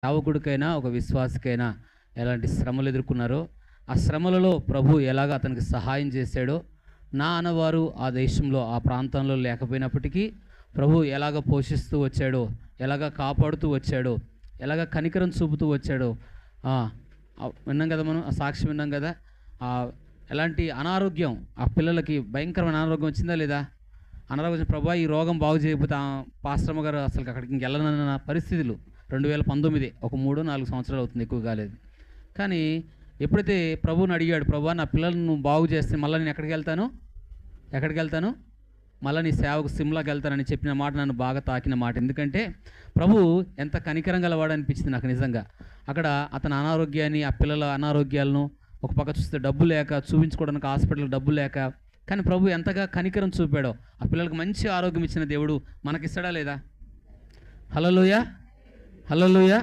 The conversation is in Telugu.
సేవకుడికైనా ఒక విశ్వాసికైనా ఎలాంటి శ్రమలు ఎదుర్కొన్నారో, ఆ శ్రమలలో ప్రభు ఎలాగ అతనికి సహాయం చేశాడో, నా అన్నవారు ఆ దేశంలో ఆ ప్రాంతంలో లేకపోయినప్పటికీ ప్రభు ఎలాగ పోషిస్తూ వచ్చాడో, ఎలాగ కాపాడుతూ వచ్చాడో, ఎలాగ కనికరం చూపుతూ వచ్చాడో విన్నాం కదా. మనం ఆ సాక్ష్యం విన్నాం కదా. ఎలాంటి అనారోగ్యం ఆ పిల్లలకి భయంకరమైన అనారోగ్యం వచ్చిందా లేదా? అనారోగ్యం ప్రభా ఈ రోగం బాగు చేయకపోతే పాస్టమ్మ గారు అసలు అక్కడికి వెళ్ళనన్న పరిస్థితులు 2019 ఒక 3-4 సంవత్సరాలు అవుతుంది, ఎక్కువ కాలేదు. కానీ ఎప్పుడైతే ప్రభువుని అడిగాడు, ప్రభా నా పిల్లలను నువ్వు బాగు చేస్తే మళ్ళీ నేను ఎక్కడికి వెళ్తాను మళ్ళీ నీ సేవకు సిమ్లాకి వెళ్తానని చెప్పిన మాట నన్ను బాగా తాకిన మాట. ఎందుకంటే ప్రభు ఎంత కనికరం గలవాడు అనిపించింది నాకు నిజంగా. అక్కడ అతని అనారోగ్యాన్ని, ఆ పిల్లల అనారోగ్యాలను ఒక పక్క చూస్తే డబ్బు లేక, చూపించుకోవడానికి హాస్పిటల్ డబ్బు లేక, కానీ ప్రభు ఎంతగా కనికరం చూపాడో. ఆ పిల్లలకు మంచి ఆరోగ్యం ఇచ్చిన దేవుడు మనకిస్తాడా లేదా? హల్లెలూయా, హల్లెలూయా.